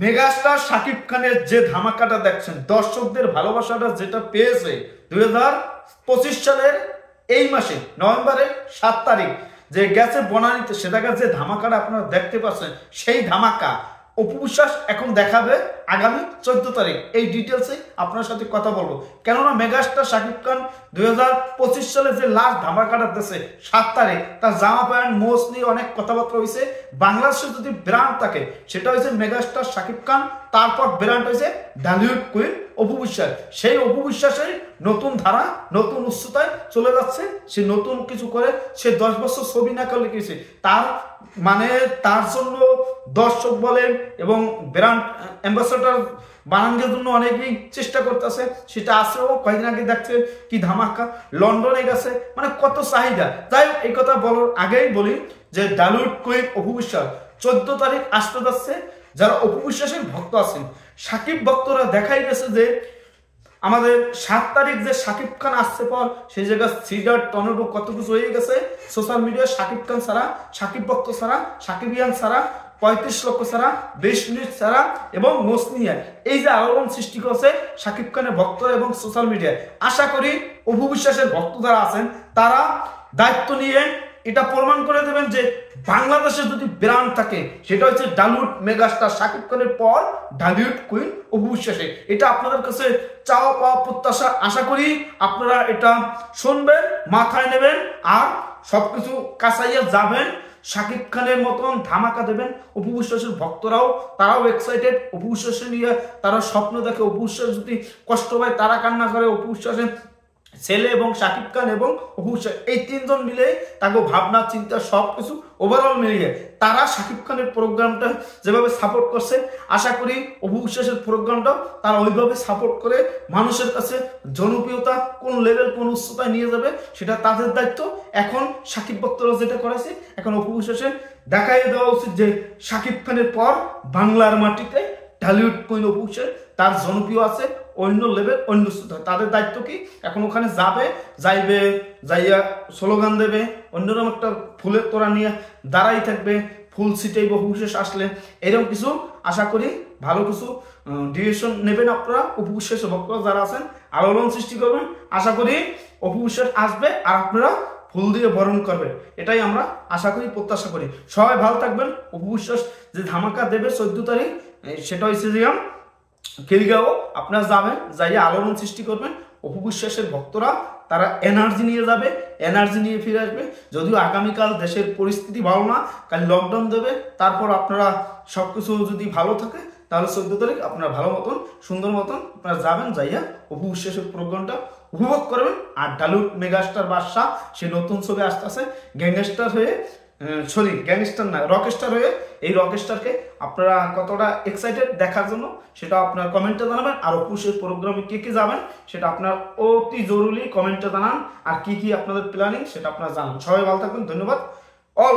Megastar Shakib খানের যে ধামাকাটা দেখছেন, দর্শকদের ভালোবাসাটা যেটা পেয়েছে 2025 সালের এই মাসে নভেম্বরের 7 তারিখ যে গেছে বনানীতে, সেটাকে যে ধামাকাটা আপনারা দেখতে পাচ্ছেন, সেই ধামাকা অপু বিশ্বাস এখন দেখাবে আগামী 14 তারিখ। এই ডিটেলসে আপনার সাথে কথা বলবো, কেননা মেগাস্টার শাকিব খান 2025 সালে যে লাস্ট ধামাকাটা দিয়েছে 7 তারিখ, তার জামা প্যান্ট মোজ নিয়ে অনেক কথাবার্তা হয়েছে। বাংলাদেশে যদি ব্র্যান্ড থাকে সেটা হয়েছে মেগাস্টার শাকিব খান, তারপর ব্র্যান্ড হয়েছে ঢালিউড কুইন অপু বিশ্বাস। সেই অপু বিশ্বাসের নতুন ধারা নতুন উচ্চতায় চলে যাচ্ছে। সে নতুন কিছু করে, সে 10 বছর ছবি না করলে কিছু, তার মানে তার জন্য দর্শক বলেন এবং ব্র্যান্ড অ্যাম্বাসাডার বানানোর জন্য অনেকেই চেষ্টা করতেছে। সেটা আসেও কয়েকদিন আগে দেখছে কি ধামাকা, লন্ডনে গেছে, মানে কত চাহিদা। যাই হোক, এই কথা বলার আগেই বলি যে ঢালিউড কুইন অপু বিশ্বাস 14 তারিখ আসতে যাচ্ছে। যারা অপু বিশ্বাসের ভক্ত আছেন, সাকিব ভক্তরা দেখাই গেছে যে আমাদের 7 তারিখ যে শাকিব খান আসছে পর সেই জায়গায় সিডার টর্নেডো কত কিছু হয়ে গেছে সোশ্যাল মিডিয়ায়। শাকিব খান ছাড়া, শাকিব ভক্ত ছাড়া, শাকিবিয়ান ছাড়া, 35 লক্ষ ছাড়া, 20 মিনিট ছাড়া এবং মোসনিয়া, এই যে আলোড়ন সৃষ্টি করছে শাকিব খানের ভক্তরা এবং সোশ্যাল মিডিয়ায়। আশা করি অপু বিশ্বাসের ভক্ত যারা আছেন তারা দায়িত্ব নিয়ে এটা প্রমাণ করে দেবেন যে বাংলাদেশে যদি ব্র্যান্ড থাকে সেটা হচ্ছে ঢালিউড মেগাস্টার শাকিব খানের পর ঢালিউড কুইন অপু বিশ্বাসে। এটা আপনাদের কাছে চাওয়া পাওয়া প্রত্যাশা। আশা করি আপনারা এটা শুনবেন, মাথায় নেবেন আর সবকিছু কাছাইয়া যাবেন। শাকিব খানের মতন ধামাকা দেবেন। অপু বিশ্বাসের ভক্তরাও তারাও এক্সাইটেড অপু বিশ্বাস নিয়ে, তারা স্বপ্ন দেখে অপু বিশ্বাস যদি কষ্ট পায় তারা কান্না করে। অপু বিশ্বাসের ছেলে এবং শাকিব খান এবং অপু বিশ্বাস এই তিনজন মিলে তাকে ভাবনা চিন্তা সবকিছু ওভারঅল মিলিয়ে তারা শাকিব খানের প্রোগ্রামটা যেভাবে সাপোর্ট করছে, আশা করি অপু বিশ্বাসের প্রোগ্রামটাও তারা ওইভাবে সাপোর্ট করে মানুষের কাছে জনপ্রিয়তা কোন লেভেল কোন উচ্চতায় নিয়ে যাবে সেটা তাদের দায়িত্ব। এখন শাকিব ভক্তরা যেটা করেছে, এখন অপু বিশ্বাসের দেখাই দেওয়া উচিত যে শাকিব খানের পর বাংলার মাটিতে ঢালিউড কুইন অপু বিশ্বাস তার জনপ্রিয় আছে অন্য লেভেল অন্য উচ্চতায়। তাদের দায়িত্ব কি, এখন ওখানে যাইয়া স্লোগান দেবে, অন্যরকম একটা ফুলের তোড়া নিয়ে দাঁড়াই থাকবে, ফুল ছিটাইব অপু বিশ্বাস আসলে, এরকম কিছু আশা করি ভালো কিছু ডিরেকশন নেবেন আপনারা। অপু বিশ্বাসের ভক্তরা যারা আছেন আলোড়ন সৃষ্টি করবেন। আশা করি অপু বিশ্বাস আসবে আর আপনারা ফুল দিয়ে বরণ করবেন, এটাই আমরা আশা করি প্রত্যাশা করি। সবাই ভালো থাকবেন। অপু বিশ্বাস যে ধামাকা দেবে 14 তারিখ সেটা হচ্ছে যে খিলগাঁও আপনারা যাবেন, যাইয়া আলোড়ন সৃষ্টি করবেন। অপু বিশ্বাসের ভক্তরা তারা এনার্জি নিয়ে যাবে, এনার্জি নিয়ে ফিরে আসবে। যদিও আগামীকাল দেশের পরিস্থিতি ভালো না, কাল লকডাউন দেবে, তারপর আপনারা সবকিছু যদি ভালো থাকে তাহলে 14 তারিখ আপনারা ভালো মতন সুন্দর মতন আপনারা যাবেন, যাইয়া অপু বিশ্বাসের প্রোগ্রামটা উপভোগ করবেন। আর ঢালিউড মেগাস্টার বাদশা সে নতুন ছবি আসতেছে গ্যাংস্টার হয়ে, সরি গ্যাংস্টার না রকস্টার হয়ে। এই রকস্টারকে আপনারা কতটা এক্সাইটেড দেখার জন্য সেটা আপনার কমেন্টে জানাবেন। আর অপুষের প্রোগ্রামে কে কে যাবেন সেটা আপনার অতি জরুরি কমেন্টে জানান। আর কি কি আপনাদের প্ল্যানিং সেটা আপনারা জানান। সবাই ভালো থাকবেন, ধন্যবাদ। অল